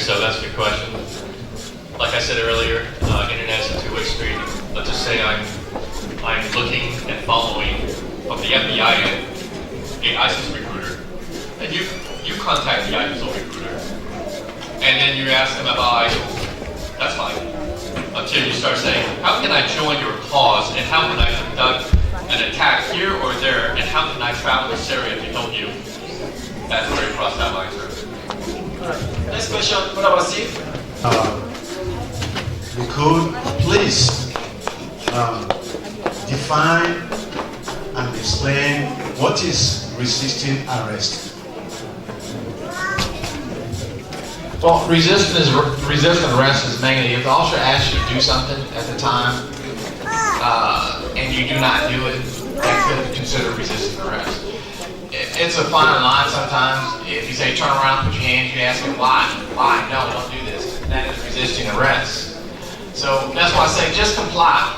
so that's a good question. Like I said earlier, internet is a two-way street. Let's just say I'm looking and following from the FBI end, the ISIS recruiter, and you contact the ISIS recruiter, and then you ask them about ISIS. That's fine. Until you start saying, how can I join your cause, and how can I conduct an attack here or there, and how can I travel to Syria to help you? That's where you cross that line, sir. Next question, what about Steve? You could please define and explain what is resisting arrest. Well, resisting arrest is mainly if the officer asks you to do something at the time and you do not do it, that could be considered resisting arrest. It's a fine line sometimes. If you say turn around, put your hands, you ask him why. Why? No, don't do this. That is resisting arrest. So that's why I say just comply.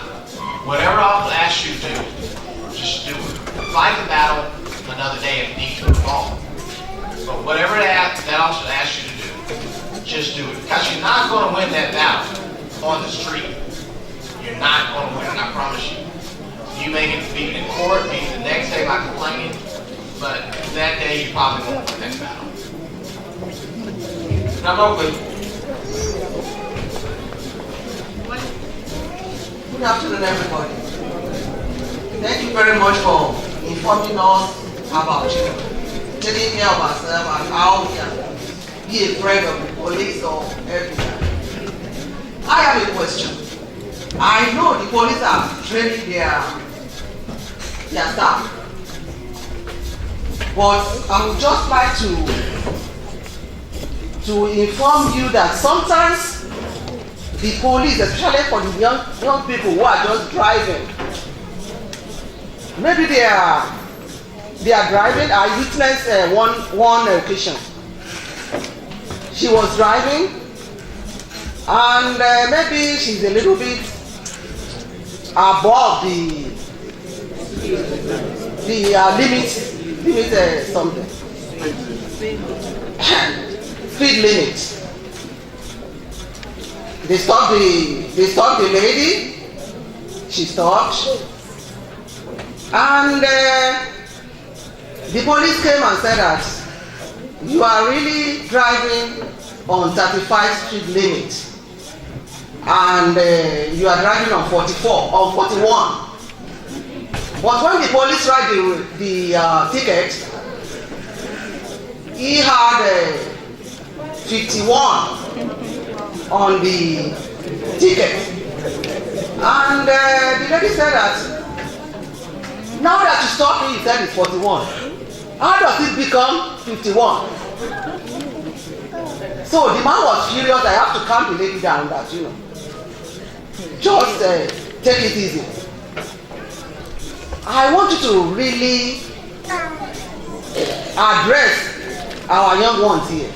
Whatever officer asks you to do, just do it. Fight the battle another day if you need to involve. But whatever that officer asks you to do, just do it. Because you're not going to win that battle on the street. You're not going to win, I promise you. You may get beaten in court, beaten the next day by complaining, but that day you probably won't win that battle. Now, Oakley. Good afternoon, everybody. Thank you very much for informing us about children, taking care of ourselves and how we can be afraid of the police or everything. I have a question. I know the police are training their staff, but I would just like to inform you that sometimes the police, especially for the young people who are just driving, maybe they are driving. I witnessed one occasion. She was driving, and maybe she's a little bit above the limit something speed limit. They stopped the lady. She stopped, and the police came and said that you are really driving on 35 speed limit, and you are driving on 41. But when the police write the ticket, he had 51 on the ticket, and the lady said that now that you stop me, you said it's 41. How does it become 51? So the man was furious. I have to calm the lady down that, just take it easy. I want you to really address our young ones here.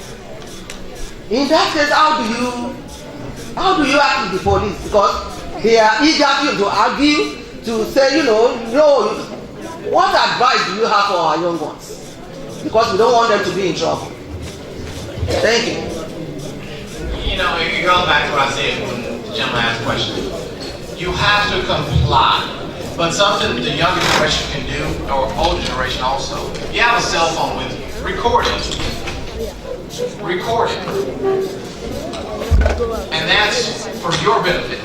In that case, how do you act with the police? Because they are eager to argue, to say, no, what advice do you have for our young ones? Because we don't want them to be in trouble. Thank you. It goes back to what I said when the gentleman asked the question. You have to comply. But something the younger generation can do, or older generation also, you have a cell phone with you. Record it. Record it. And that's for your benefit.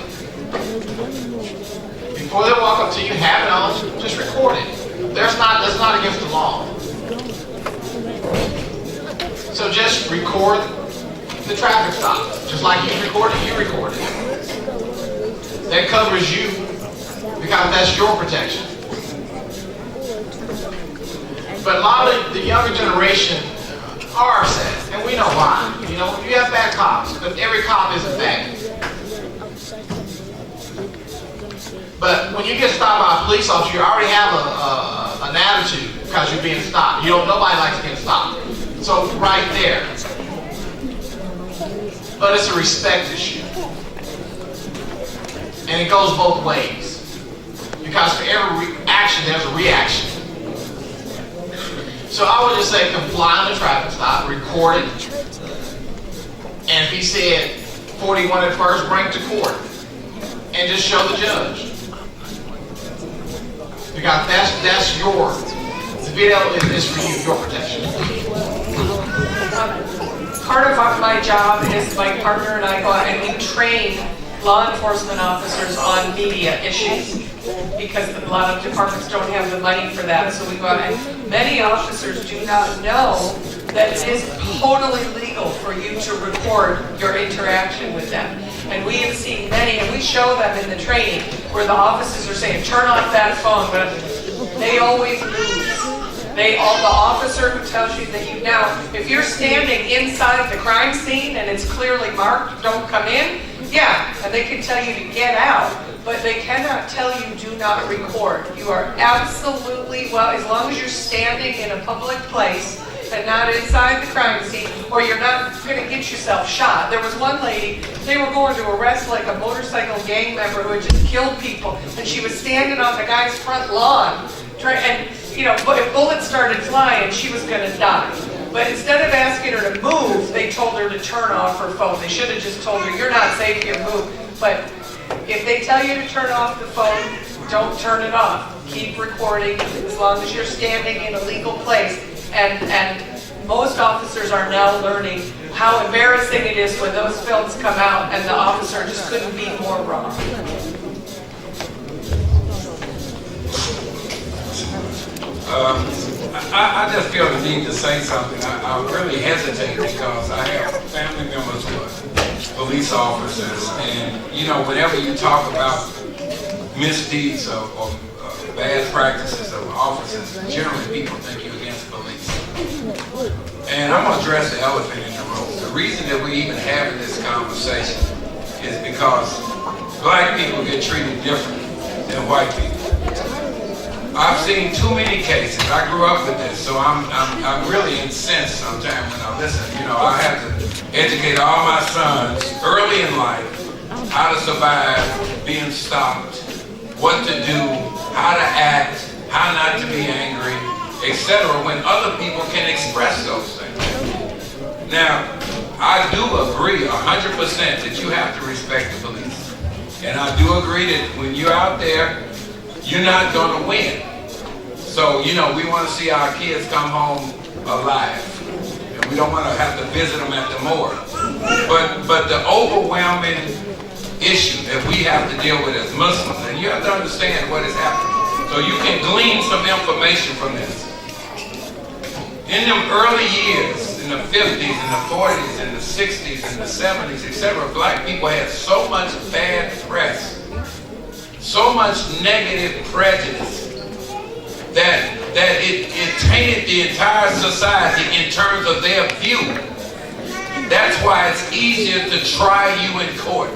Before they walk up to you, have it on, just record it. That's not against the law. So just record the traffic stop. Just like you record it, you record it. That covers you because that's your protection. But a lot of the younger generation are upset, and we know why. You have bad cops, but every cop isn't bad. But when you get stopped by a police officer, you already have an attitude because you're being stopped. Nobody likes to get stopped. So right there. But it's a respect issue. And it goes both ways. Because for every action, there's a reaction. So I would just say comply on the traffic stop, record it, And if he said 41 at first, bring it to court and just show the judge. Because that's your, the video is for you, your protection. Part of my job is my partner and I go out and we train law enforcement officers on media issues because a lot of departments don't have the money for that. So we go out and many officers do not know that it is totally legal for you to record your interaction with them. And we have seen many, and we show them in the training, where the officers are saying, turn off that phone, but they always lose. The officer who tells you that you, now, if you're standing inside the crime scene and it's clearly marked, don't come in, yeah, and they can tell you to get out, but they cannot tell you do not record. You are absolutely, well, as long as you're standing in a public place and not inside the crime scene, or you're not going to get yourself shot. There was one lady, they were going to arrest like a motorcycle gang member who had just killed people, and she was standing on the guy's front lawn, and you know, if bullets started flying, she was going to die. But instead of asking her to move, they told her to turn off her phone. They should have just told her, you're not safe here, move. But if they tell you to turn off the phone, don't turn it off. Keep recording as long as you're standing in a legal place. And most officers are now learning how embarrassing it is when those films come out and the officer just couldn't be more wrong. I just feel the need to say something. I really hesitate because I have family members who are police officers, and you know, whenever you talk about misdeeds or bad practices of officers, generally people think you're against police. And I'm going to address the elephant in the room. The reason that we even having this conversation is because black people get treated different than white people. I've seen too many cases. I grew up with this, so I'm really incensed sometimes when I listen. You know, I have to educate all my sons early in life how to survive being stopped, what to do, how to act, how not to be angry, etc. when other people can express those things. Now, I do agree 100% that you have to respect the police. And I do agree that when you're out there, you're not going to win. So, you know, we want to see our kids come home alive. And we don't want to have to visit them at the morgue. But the overwhelming issue that we have to deal with as Muslims, and you have to understand what is happening. So you can glean some information from this. In them early years, in the 50s, in the 40s, in the 60s, in the 70s, etc., black people had so much bad press, so much negative prejudice, that it tainted the entire society in terms of their view. That's why it's easier to try you in court.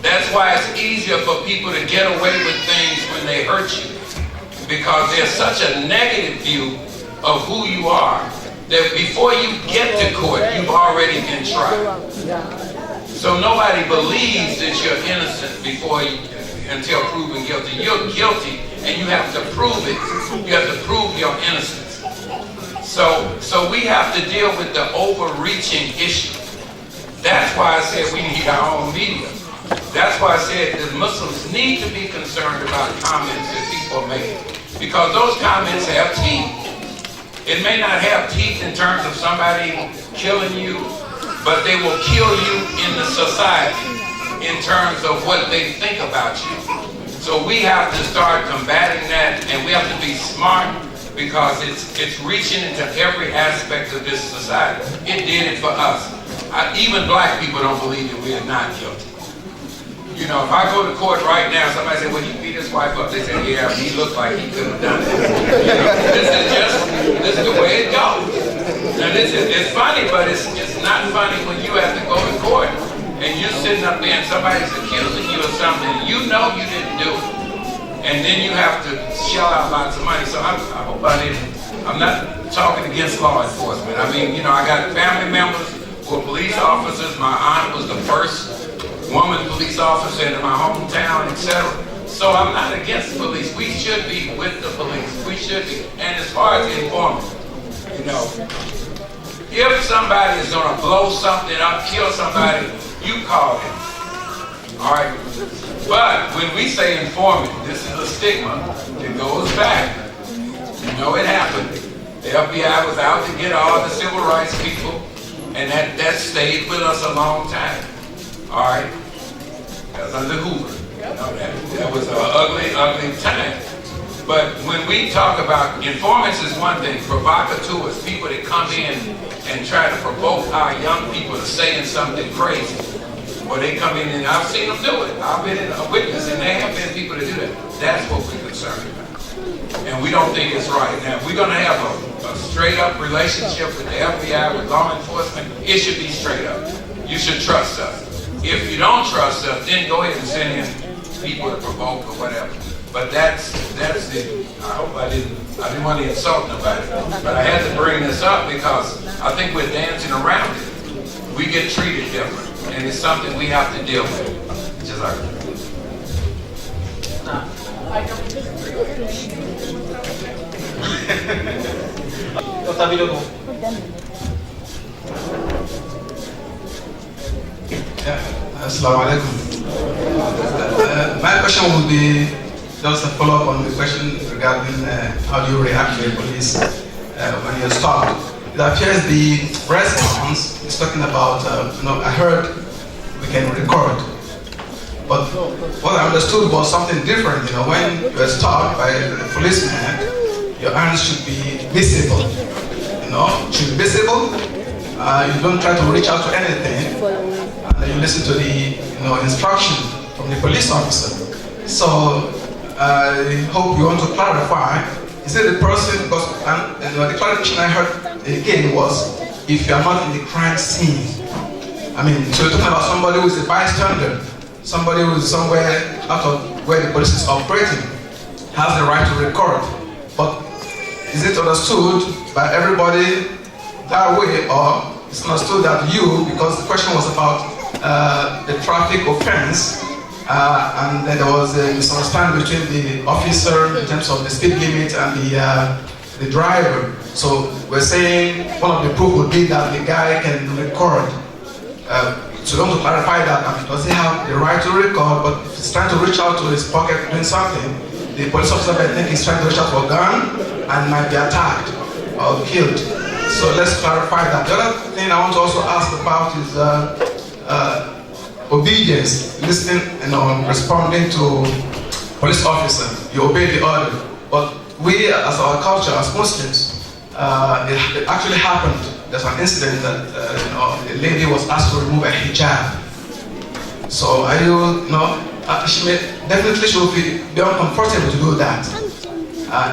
That's why it's easier for people to get away with things when they hurt you. Because there's such a negative view of who you are that before you get to court, you've already been tried. So nobody believes that you're innocent until proven guilty. You're guilty and you have to prove it. You have to prove your innocence. So we have to deal with the overreaching issue. That's why I said we need our own media. That's why I said that Muslims need to be concerned about comments that people are making, because those comments have teeth. It may not have teeth in terms of somebody killing you, but they will kill you in the society in terms of what they think about you. So we have to start combating that, and we have to be smart, because it's reaching into every aspect of this society. It did it for us. Even black people don't believe that we are not guilty. You know, if I go to court right now, somebody say, well, he beat his wife up. They say, yeah, he looked like he could have done it. You know, this is the way it goes. Now, it's funny, but it's not funny when you have to go to court and you're sitting up there and somebody's accusing you of something you know you didn't do it. And then you have to shell out lots of money. So I hope I'm not talking against law enforcement. I mean, you know, I got family members who are police officers. My aunt was the first woman police officer in my hometown, etc. So I'm not against the police. We should be with the police. We should be. And as far as informing, you know, If somebody is gonna blow something up, kill somebody, you call him. All right? But when we say informant, this is a stigma that goes back. You know it happened. The FBI was out to get all the civil rights people, and that stayed with us a long time. All right? That was under Hoover. You know, that was an ugly, ugly time. But when we talk about informants is one thing, provocateurs, people that come in and try to provoke our young people to saying something crazy. Or they come in and I've seen them do it. I've been a witness and there have been people to do that. That's what we're concerned about. And we don't think it's right. Now, if we're going to have a straight up relationship with the FBI, with law enforcement, it should be straight up. You should trust us. If you don't trust us, then go ahead and send in people to provoke or whatever. But that's the, I hope I didn't want to insult nobody, but I had to bring this up because I think we're dancing around it. We get treated different, and it's something we have to deal with. Just like Assalamu alaikum. My question would be just a follow-up on the question regarding how do you react to the police when you're stopped. It appears the response is talking about, I heard we can record. But what I understood was something different. When you are stopped by the policeman, your hands should be visible. Should be visible. You don't try to reach out to anything. And then you listen to the instruction from the police officer. So I hope you want to clarify. Is it the person, because the clarification I heard again was if you are not in the crime scene. So you're talking about somebody who is a bystander, somebody who is somewhere out of where the police is operating, has the right to record. But is it understood by everybody that way, or it's understood that you, because the question was about the traffic offense, and then there was a misunderstanding between the officer in terms of the speed limit and the driver. So we're saying one of the proof would be that the guy can record. So we want to clarify that. Does he have the right to record? But if he's trying to reach out to his pocket doing something, the police officer might think he's trying to reach out for a gun and might be attacked or killed. So let's clarify that. The other thing I want to also ask about is obedience, listening and responding to police officer. You obey the order. But we, as our culture, as Muslims, it actually happened. There's an incident that a lady was asked to remove a hijab. So are she may definitely should be uncomfortable to do that.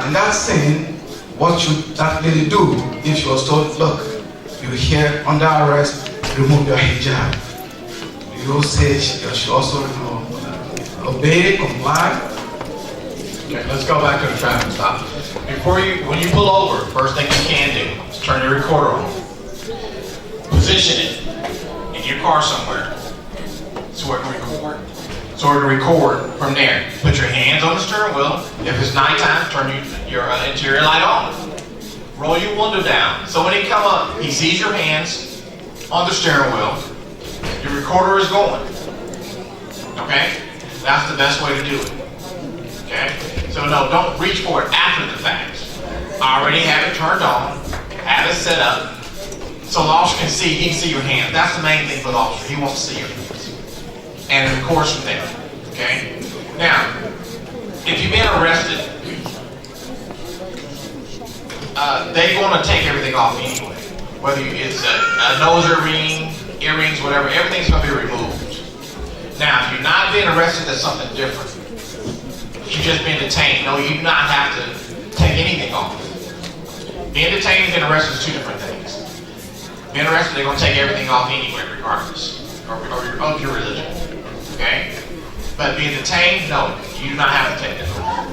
In that scene, what should that lady do if she was told, look, you're here under arrest, remove your hijab? You say she should also obey, comply. Okay, let's go back to the traffic stop. When you pull over, first thing you can do is turn your recorder on. Position it in your car somewhere so it can record from there. Put your hands on the steering wheel. If it's nighttime, turn your interior light on. Roll your window down. So when he come up, he sees your hands on the steering wheel. Your recorder is going. Okay? That's the best way to do it. Okay? So no, don't reach for it after the fact. Already have it turned on, have it set up, so the officer can see your hands. That's the main thing for the officer. He wants to see your hands. And of course from there. Okay? Now, if you've been arrested, they're going to take everything off anyway. Whether it's a nose ring, earrings, whatever, everything's going to be removed. Now, if you're not being arrested, that's something different. If you've just been detained, no, you do not have to take anything off. Being detained and being arrested is two different things. Being arrested, they're going to take everything off anyway, regardless of your religion. Okay? But being detained, no, you do not have to take it off.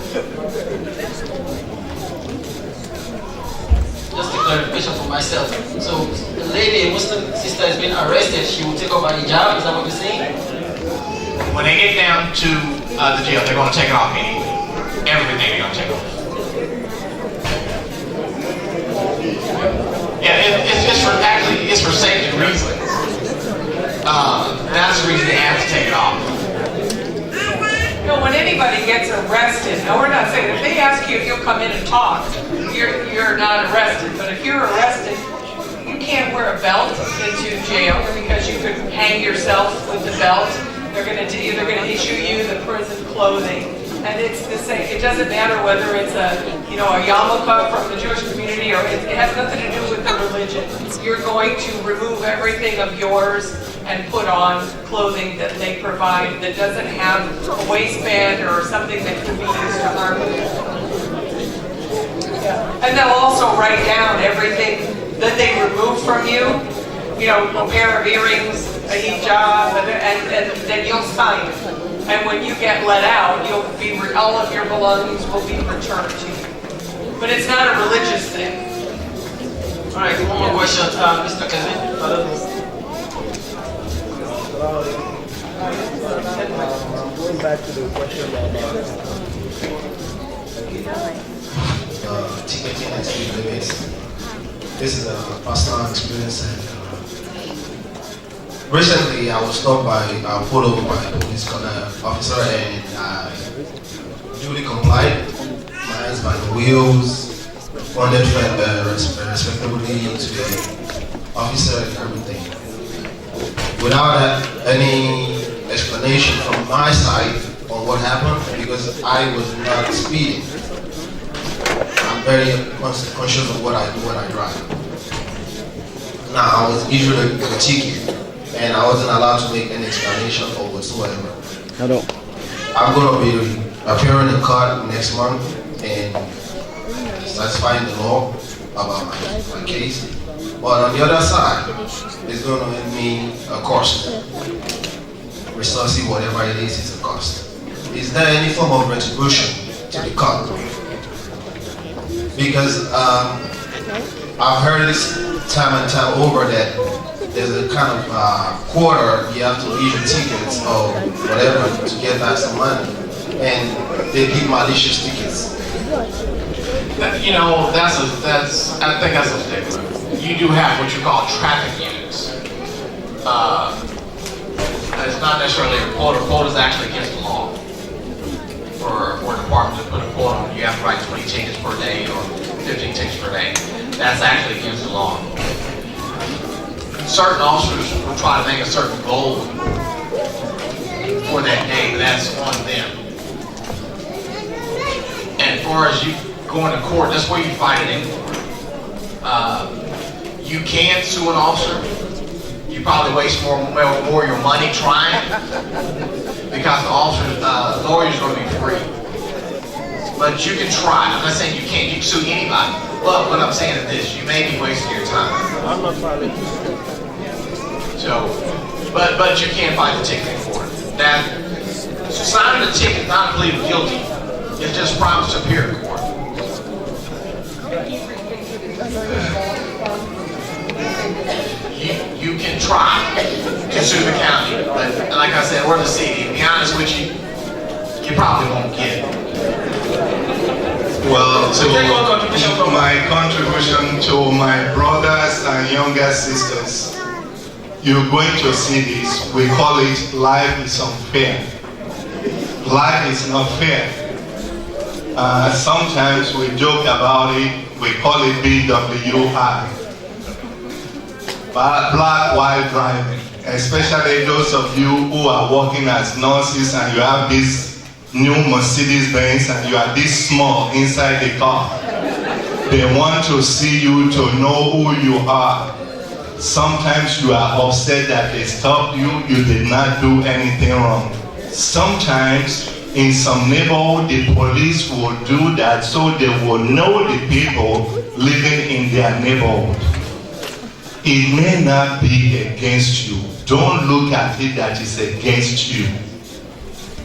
Just a clarification for myself. So, the lady, a Muslim sister, is being arrested. She will take off her hijab. Is that what you're saying? When they get down to the jail, they're going to take it off anyway. Everything they're going to take off. Yeah, it's just for anybody gets arrested, now we're not saying, if they ask you if you'll come in and talk, you're not arrested. But if you're arrested, you can't wear a belt into jail because you could hang yourself with the belt. They're going to issue you the prison clothing. And it's the same. It doesn't matter whether it's a yarmulke from the Jewish community or it has nothing to do with the religion. You're going to remove everything of yours and put on clothing that they provide that doesn't have a waistband or something that could be used to harm you. And they'll also write down everything that they remove from you. A pair of earrings, a hijab, and then you'll sign it. And when you get let out, all of your belongings will be returned to you. But it's not a religious thing. All right, one more question, Mr. Kevin. Going back to the question about ticketing and speed limits. This is a personal experience, and recently I was stopped pulled over by a police officer, and I duly complied. My hands by the wheels, responded respectably to the officer and everything, without any explanation from my side on what happened, because I was not speeding. I'm very conscious of what I do when I drive. Now, I was issued a ticket, and I wasn't allowed to make any explanation or whatsoever. I'm going to be appearing in court next month and satisfying the law about my case. But on the other side, it's going to make me a cost. Resourcing whatever it is a cost. Is there any form of retribution to the court? Because I've heard this time and time over that there's a kind of quarter you have to issue tickets or whatever to get back some money, and they give malicious tickets. I think that's a stigma. You do have what you call traffic units. It's not necessarily a quota. Quota is actually against the law. For a department to put a quota on, you have to write 20 tickets per day or 15 tickets per day. That's actually against the law. Certain officers will try to make a certain goal for that day, but that's on them. And as far as you going to court, that's where you fight it in court. You can sue an officer. You probably waste more of your money trying, because the officer, lawyers are going to be free. But you can try. I'm not saying you can't. You can sue anybody. But what I'm saying is this: you may be wasting your time. I'm not filing. So, but you can't fight the ticket in court. That signing the ticket, not pleading guilty, is just promise to appear in court. You can try to sue the county, but like I said, or the city. To be honest with you, you probably won't get it. Well, to my contribution to my brothers and younger sisters, you're going to see this. We call it life is unfair. Life is not fair. Sometimes we joke about it. We call it BWI. Black while driving. Especially those of you who are working as nurses and you have this new Mercedes-Benz and you are this small inside the car. They want to see you to know who you are. Sometimes you are upset that they stopped you. You did not do anything wrong. Sometimes in some neighborhood the police will do that so they will know the people living in their neighborhood. It may not be against you. Don't look at it that it's against you.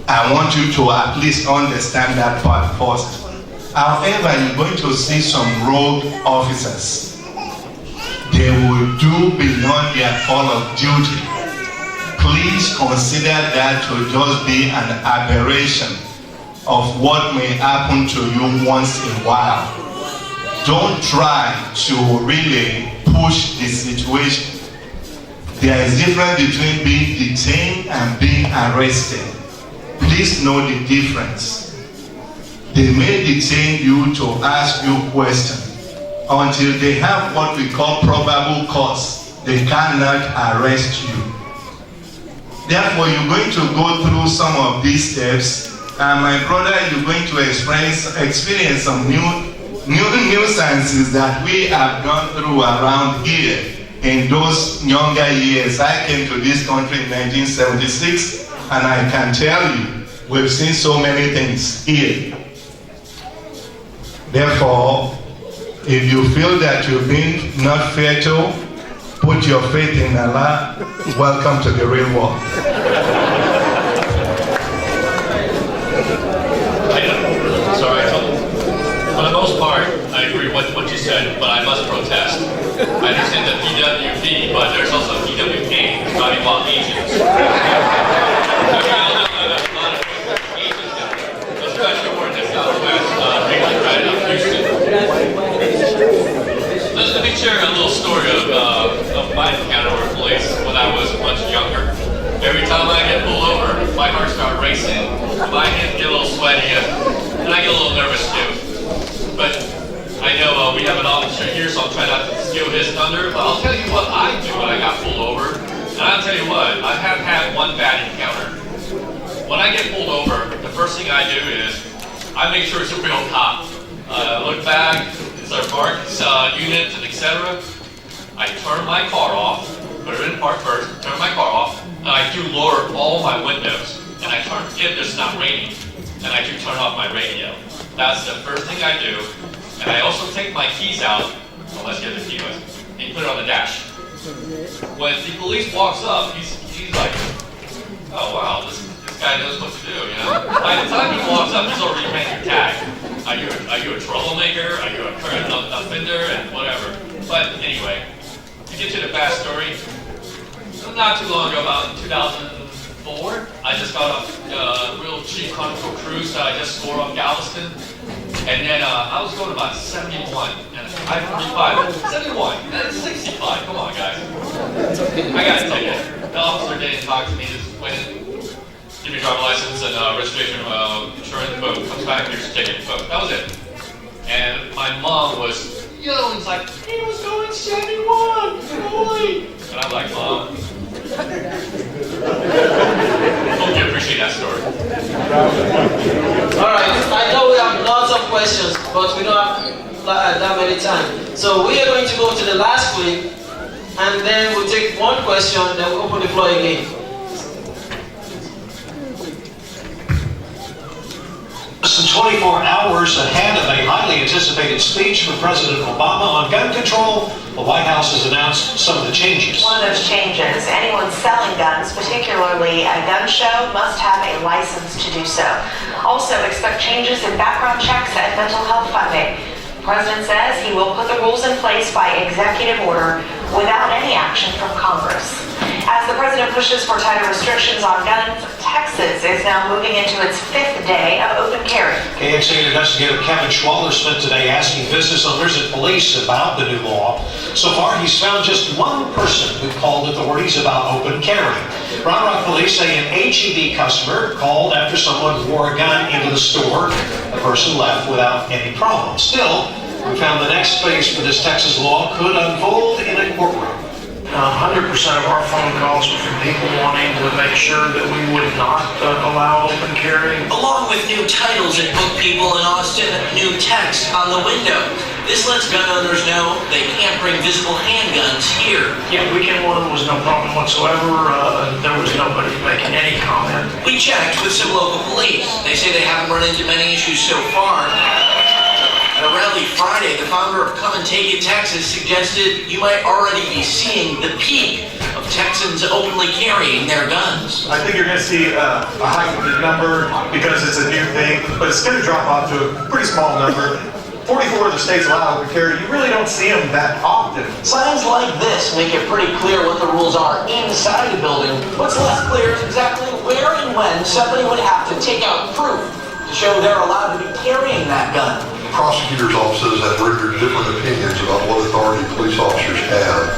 I want you to at least understand that part first. However, you're going to see some rogue officers. They will do beyond their call of duty. Please consider that to just be an aberration of what may happen to you once in a while. Don't try to really push the situation. There is a difference between being detained and being arrested. please know the difference. They may detain you to ask you questions. Until they have what we call probable cause, they cannot arrest you. Therefore, you're going to go through some of these steps, and my brother, you're going to experience some nuisances that we have gone through around here in those younger years. I came to this country in 1976, and I can tell you, we've seen so many things here. Therefore, if you feel that you've been not fair to, put your faith in Allah. Welcome to the real world. For the most part, I agree with what you said, but I must protest. I understand the PWP, but there's also PWA, driving while Asians. Especially over in the Southwest region, right up Houston. Let me share a little story of my encounter with police when I was much younger. Every time I get pulled over, my heart starts racing, my hands get a little sweaty, and I get a little nervous too. But I know we have an officer here, so I'll try not to steal his thunder, but I'll tell you what I do when I got pulled over. And I'll tell you what, I have had one bad encounter. When I get pulled over, the first thing I do is I make sure it's a real cop. Look back, it's our marks, units, and etc. I turn my car off, put it in park first, turn my car off, and I do lower all my windows. And I turn, if it's not raining, and I do turn off my radio. That's the first thing I do. And I also take my keys out, unless you have the key with, and put it on the dash. When the police walks up, he's like, oh wow, this guy knows what to do, you know? By the time he walks up, he's already ran your tag. Are you a troublemaker? Are you a current offender? And whatever. But anyway, to get to the bad story, not too long ago, about 2004, I just got off a real cheap Carnival cruise that I just scored off Galveston. And then I was going about 71, and I 45, 71, and 65, come on guys. I got a ticket. The officer didn't talk to me, just went in, give me a driver license and registration, insurance, boom, comes back, here's your ticket, boom, that was it. And my mom was yelling, it's like, he was going 71, holy. And I'm like, Mom, hope you appreciate that story. Alright, I know we have lots of questions, but we don't have that many time. So we are going to go to the last clip, and then we'll take one question, then we'll open the floor again. Less than 24 hours ahead of a highly anticipated speech from President Obama on gun control, the White House has announced some of the changes. One of those changes, anyone selling guns, particularly at a gun show, must have a license to do so. Also, expect changes in background checks and mental health funding. The President says he will put the rules in place by executive order without any action from Congress. As the President pushes for tighter restrictions on guns, Texas is now moving into its 5th day of open carry. KXA investigator Kevin Schwaller spent today asking business owners and police about the new law. So far, he's found just one person who called authorities about open carry. Round Rock police say an HEB customer called after someone wore a gun into the store. The person left without any problem. Still, we found the next phase for this Texas law could unfold in a courtroom. 100% of our phone calls were from people wanting to make sure that we would not allow open carry. Along with new titles that book people in Austin, new text on the window. This lets gun owners know they can't bring visible handguns here. Yeah, weekend one was no problem whatsoever. There was nobody making any comment. We checked with some local police. They say they haven't run into many issues so far. At a rally Friday, the founder of Come and Take It Texas suggested you might already be seeing the peak of Texans openly carrying their guns. I think you're going to see a heightened number because it's a new thing, but it's going to drop off to a pretty small number. 44 of the states allow open carry. You really don't see them that often. Signs like this make it pretty clear what the rules are inside the building. What's less clear is exactly where and when somebody would have to take out proof to show they're allowed to be carrying that gun. Prosecutors' offices have rendered different opinions about what authority police officers have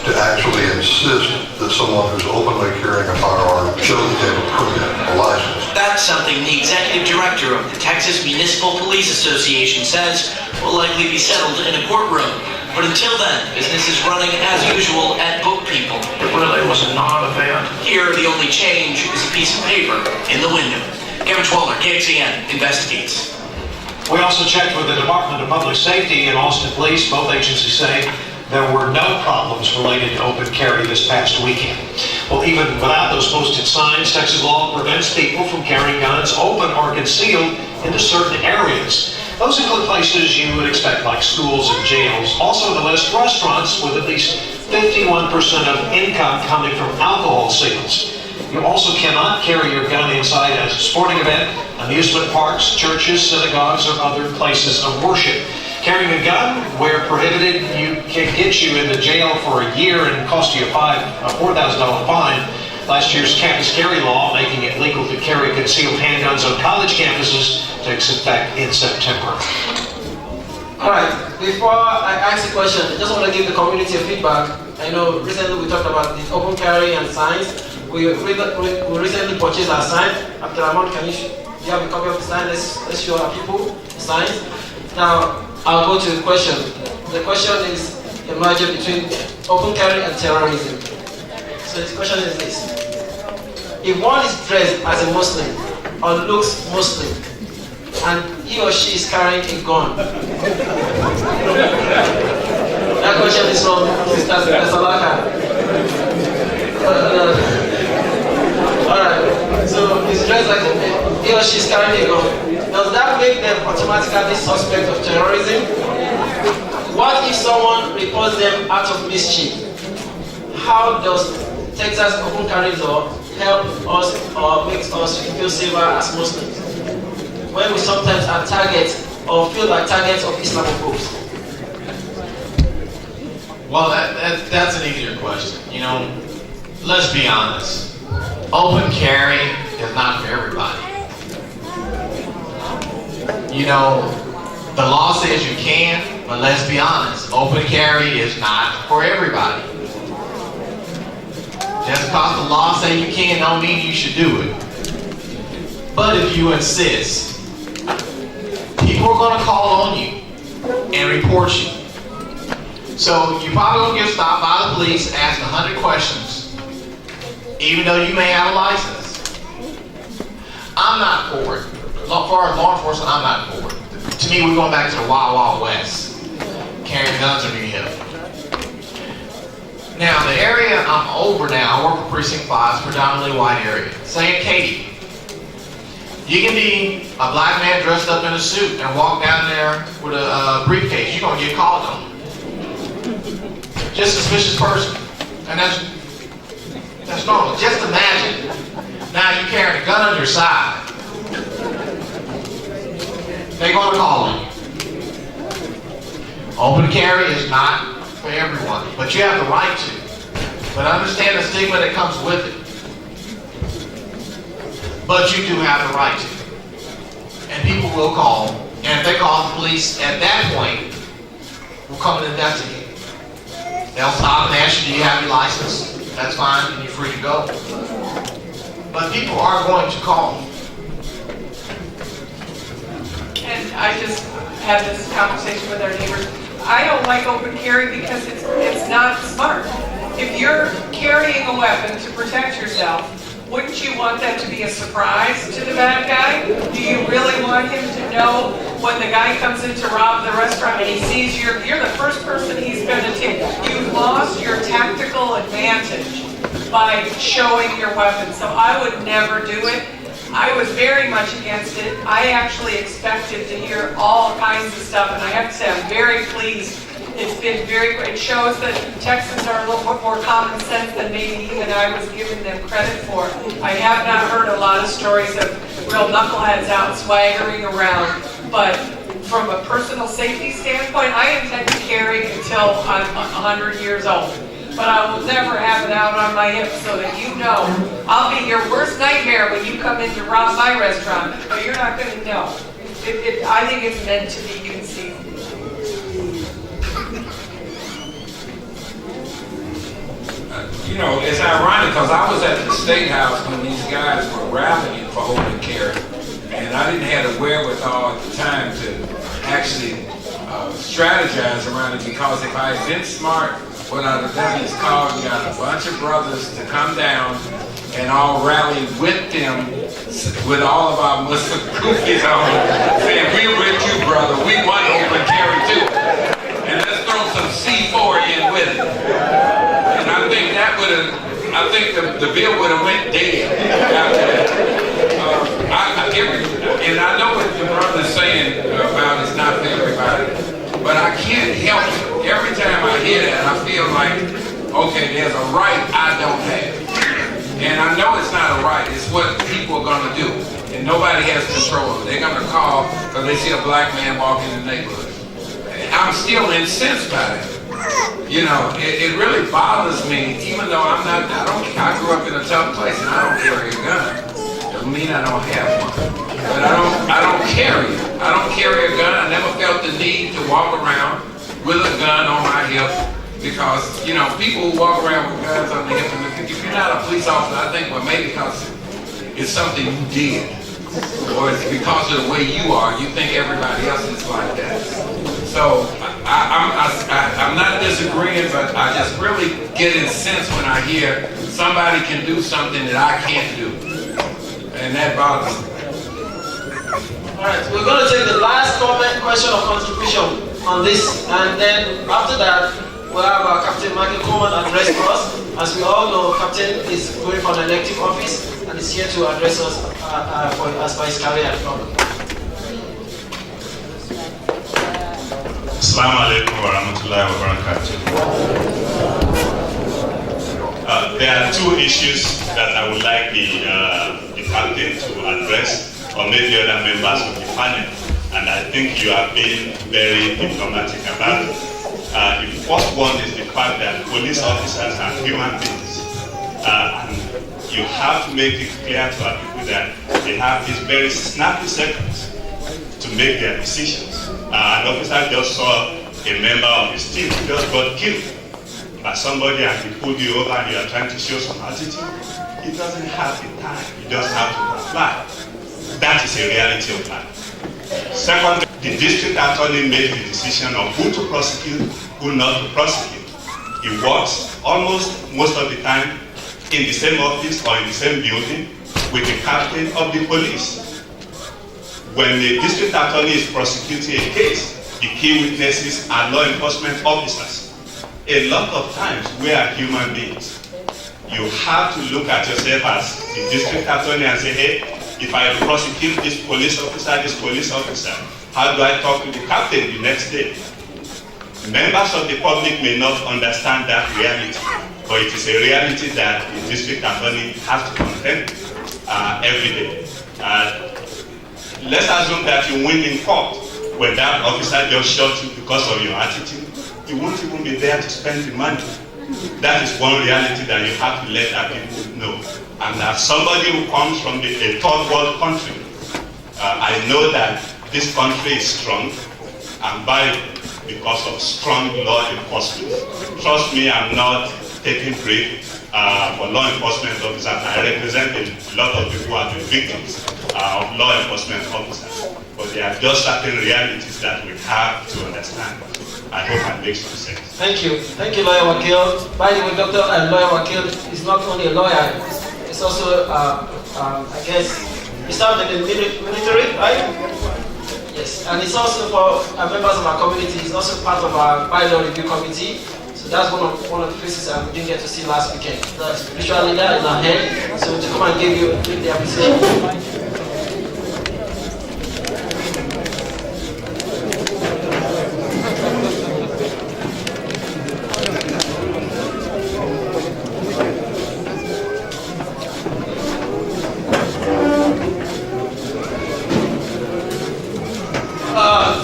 to actually insist that someone who's openly carrying a firearm show that they have a permit, a license. That That's something the executive director of the Texas Municipal Police Association says will likely be settled in a courtroom. But until then, business is running as usual at Book People. It really was a non-event. Here, the only change is a piece of paper in the window. Kevin Schwaller, KXAN, investigates. We also checked with the Department of Public Safety and Austin Police. Both agencies say there were no problems related to open carry this past weekend. Well, even without those posted signs, Texas law prevents people from carrying guns open or concealed into certain areas. Those include places you would expect like schools and jails. Also on the list, restaurants with at least 51% of income coming from alcohol sales. You also cannot carry your gun inside a sporting event, amusement parks, churches, synagogues, or other places of worship. Carrying a gun, where prohibited, can get you into jail for a year and cost you a $4,000 fine. Last year's campus carry law, making it legal to carry concealed handguns on college campuses, takes effect in September. All right, before I ask the question, I just want to give the community a feedback. I know recently we talked about the open carry and signs. We recently purchased our sign. After a month, do you have a copy of the sign? Let's show our people the signs. Now, I'll go to the question. The question is a merger between open carry and terrorism. So the question is this. If one is dressed as a Muslim or looks Muslim and he or she is carrying a gun, that question is from Sister Salaka. Alright, so he's dressed like he or she is carrying a gun. Does that make them automatically suspect of terrorism? What if someone reports them out of mischief? How does Texas open carry law help us or makes us feel safer as Muslims when we sometimes are targets or feel like targets of Islamophobia? Well, that's an easier question. You know, let's be honest. Open carry is not for everybody. You know, the law says you can, but let's be honest. Open carry is not for everybody. Just because the law says you can don't mean you should do it. But if you insist, people are going to call on you and report you. So you probably going to get stopped by the police, asked 100 questions, even though you may have a license. I'm not for it. As far as law enforcement, I'm not for it. To me, we're going back to the Wild Wild West, carrying guns under your hip. Now, the area I'm over now, I work for Precinct 5, it's a predominantly white area. Say in Katy, you can be a black man dressed up in a suit and walk down there with a briefcase. You're going to get called on. Just a suspicious person. And that's normal. Just imagine, now you're carrying a gun on your side. They're going to call on you. Open carry is not for everyone, but you have the right to. But understand the stigma that comes with it. But you do have the right to. And people will call, and if they call the police at that point, we'll come and investigate. They'll stop and ask you, do you have your license? That's fine, and you're free to go. But people are going to call. And I just had this conversation with our neighbors. I don't like open carry because it's not smart. If you're carrying a weapon to protect yourself, wouldn't you want that to be a surprise to the bad guy? Do you really want him to know when the guy comes in to rob the restaurant and he sees you're the first person he's going to take? You've lost your tactical advantage by showing your weapon. So I would never do it. I was very much against it. I actually expected to hear all kinds of stuff, and I have to say I'm very pleased. It's been very great. It shows that Texans are a little bit more common sense than maybe even I was giving them credit for. I have not heard a lot of stories of real knuckleheads out swaggering around, but from a personal safety standpoint, I intend to carry until I'm 100 years old. But I will never have it out on my hip so that you know I'll be your worst nightmare when you come in to rob my restaurant, but you're not going to know. I think it's meant to be concealed. you know, it's ironic because I was at the State House when these guys were rallying for open carry, and I didn't have the wherewithal at the time to actually strategize around it, because if I had been smart, what I'd have done is called and got a bunch of brothers to come down and all rally with them, with all of our Muslim goofies on, saying, we're with you, brother, we want open carry too. And let's throw some C4 in with it. And I think that would have, I think the bill would have went dead after that. And I know what the brother's saying about it's not for everybody, but I can't help it. Every time I hear that, I feel like, okay, there's a right I don't have. And I know it's not a right, it's what people are gonna do. And nobody has control of it. They're gonna call because they see a black man walking in the neighborhood. I'm still incensed by it. You know, it really bothers me, even though I grew up in a tough place and I don't carry a gun. Doesn't mean I don't have one. But I don't carry it. I don't carry a gun. I never felt the need to walk around with a gun on my hip, because, you know, people who walk around with guns on their hip, and if you're not a police officer, I think, well, maybe because it's something you did, or it's because of the way you are, you think everybody else is like that. So I'm not disagreeing, but I just really get incensed when I hear somebody can do something that I can't do, and that bothers me. All right, we're going to take the last comment, question or contribution on this, and then after that, we'll have our Captain Michael Coleman address us. As we all know, Captain is going for an elective office and is here to address us as per his career at Congo. Assalamu alaikum wa rahmatullahi wa barakatuh. There are two issues that I would like the captain to address, or maybe other members of the panel, and I think you are being very diplomatic about it. The first one is the fact that police officers are human beings, and you have to make it clear to our people that they have these very snappy seconds to make their decisions. An officer just saw a member of his team who just got killed by somebody, and he pulled you over and you are trying to show some attitude. He doesn't have the time, you just have to comply. That is a reality of life. Second, the district attorney makes the decision of who to prosecute, who not to prosecute. He works almost most of the time in the same office or in the same building with the captain of the police. When the district attorney is prosecuting a case, the key witnesses are law enforcement officers. A lot of times we are human beings. You have to look at yourself as the district attorney and say, hey, if I prosecute this police officer, how do I talk to the captain the next day? Members of the public may not understand that reality, but it is a reality that the district attorney has to contend every day. Let's assume that you win in court. When that officer just shot you because of your attitude, you won't even be there to spend the money. That is one reality that you have to let our people know. And as somebody who comes from a third world country, I know that this country is strong and valuable because of strong law enforcement. Trust me, I'm not taking credit for law enforcement officers. I represent a lot of people who have been victims of law enforcement officers. But there are just certain realities that we have to understand. I hope I make some sense. Thank you. Thank you, Lawyer Wakil. By the way, Dr. Lawyer Wakil is not only a lawyer, he's also, I guess, he served in the military, right? Yes, and it's also for members of our community, he's also part of our bylaw review committee. So that's one of the faces we didn't get to see last weekend. The spiritual leader in our head, so to come and give the appreciation.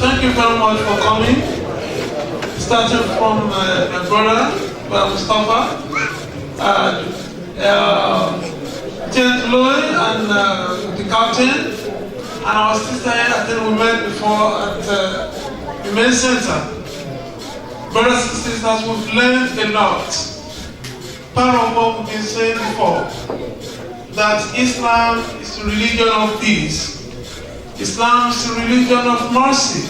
Thank you very much for coming. Starting from my brother, Mustafa, Tent Lloyd, and the captain, and our sister here. I think we met before at the main center. Brothers and sisters, we've learned a lot. part of what we've been saying before, that Islam is the religion of peace. Islam is the religion of mercy.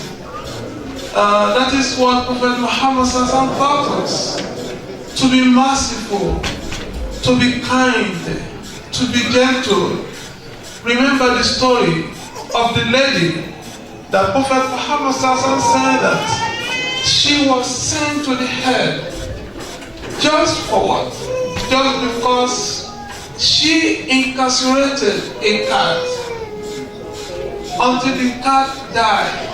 That is what Prophet Muhammad taught us. To be merciful, to be kind, to be gentle. Remember the story of the lady that Prophet Muhammad said that she was sent to the hell just for what? Just because she incarcerated a cat until the cat died.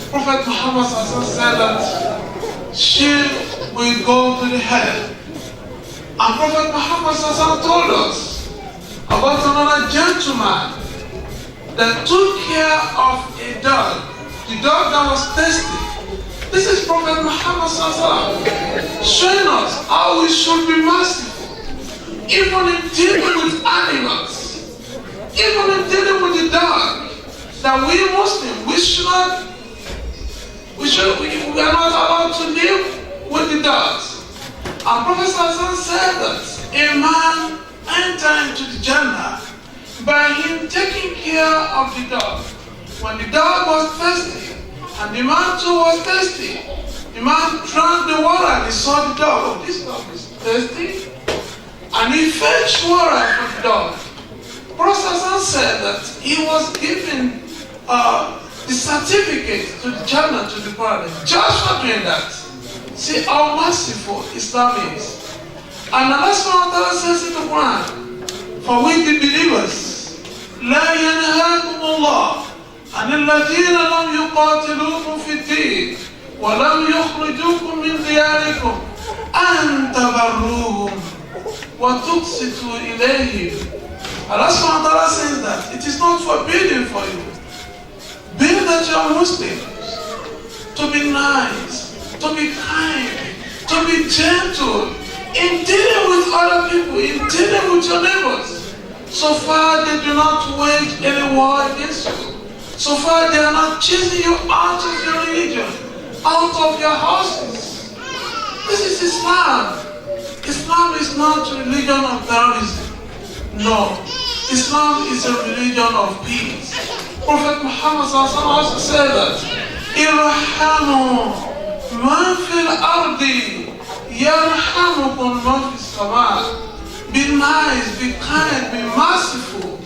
Prophet Muhammad said that she will go to the hell. And Prophet Muhammad told us about another gentleman that took care of a dog, the dog that was thirsty. This is Prophet Muhammad showing us how we should be merciful, even in dealing with animals, even in dealing with the dog. That we Muslims, we are not allowed to live with the dogs. And Prophet said that a man entered into the Jannah by him taking care of the dog. When the dog was thirsty, and the man too was thirsty, the man drank the water and he saw the dog. Oh, this dog is thirsty. And he fetched water for the dog. Prophet said that he was given the certificate to the Jannah, to the paradise, just for doing that. See how merciful Islam is. And Allah subhanahu wa ta'ala says in the Quran, for we the believers, لا ينهاكم الله عن الذين لم يقاتلوكم في الدين ولم يخرجوكم من دياركم أن تبروهم وتقسطوا إليهم. Allah subhanahu wa ta'ala says that it is not forbidden for you, being that you are Muslims, to be nice, to be kind, to be gentle in dealing with other people, in dealing with your neighbors. So far they do not wage any war against you. So far they are not chasing you out of your religion, out of your houses. This is Islam. Islam is not a religion of terrorism. No. Islam is a religion of peace. Prophet Muhammad also said that, Irhamu man fil ardi yarhamukum man fis sama. Be nice, be kind, be merciful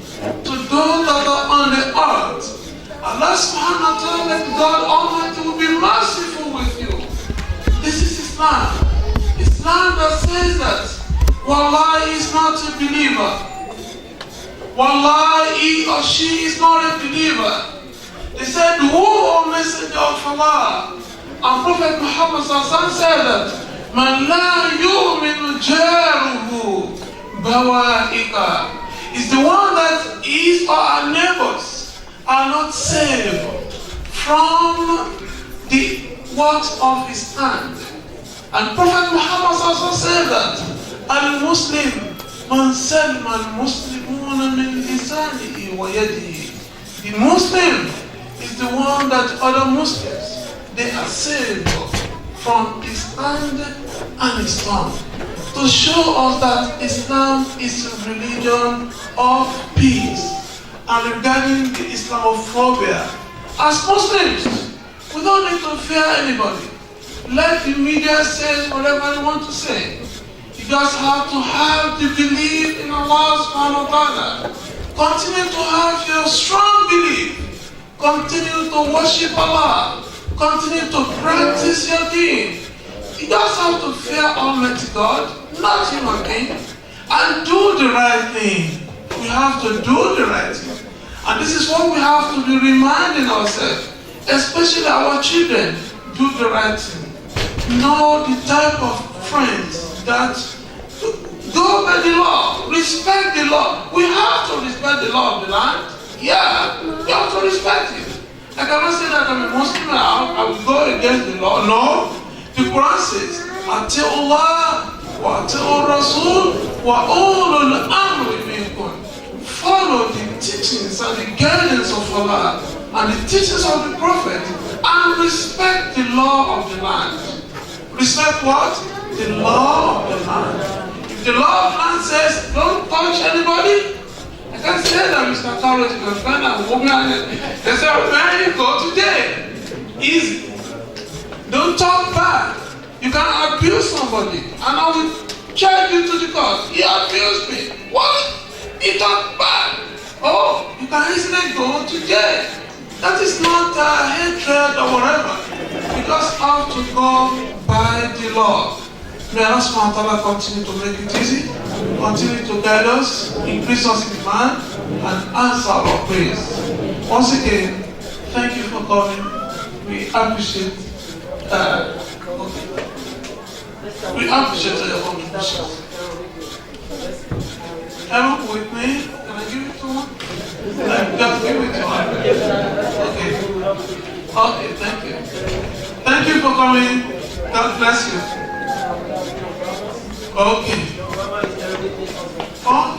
to those that are on the earth. Allah subhanahu wa ta'ala, God Almighty, will be merciful with you. This is Islam. Islam that says that Wallah is not a believer. Wallah, he or she is not a believer. They said, who, O Messenger of Allah? And Prophet Muhammad said that, Man la yu'minu jaruhu bawa'ika, is the one that his or our neighbors are not saved from the works of his hand. And Prophet Muhammad also said that, Al-Muslim man salma al-Muslimuna min lisanihi wa yadihi. The Muslim is the one that other Muslims, they are saved from his hand and his tongue. To show us that Islam is a religion of peace. And regarding the Islamophobia, as Muslims, we don't need to fear anybody. Let the media say whatever they want to say. You just have to have the belief in Allah subhanahu wa ta'ala. Continue to have your strong belief. Continue to worship Allah. Continue to practice your deen. You just have to fear Almighty God, not human being, and do the right thing. We have to do the right thing. And this is what we have to be reminding ourselves, especially our children, do the right thing. Know the type of friends that go by the law, respect the law. We have to respect the law of the land. Yeah, we have to respect it. I cannot say that I'm a Muslim and I will go against the law. No. The Quran says, Ati'u Allah wa ati'u Rasul wa ulul amri minkum. Follow the teachings and the guidance of Allah and the teachings of the Prophet and respect the law of the land. Respect what? The law of the land. If The law of land says don't touch anybody. I can't say that, Mr. Carlos, you can find a woman. They say, where you go today? Easy. Don't talk bad. You can abuse somebody, and I will charge you to the court. He abused me. What? He talked bad. Oh, you can easily go to jail. That is not hatred or whatever. You just have to go by the law. May Allah subhanahu wa ta'ala continue to make it easy, continue to guide us, increase us in demand, and answer our prayers. Once again, thank you for coming. We appreciate your contribution. Come with me. Can I give it to him? Just give it to him. Okay, thank you. Thank you for coming. God bless you. Okay. Oh.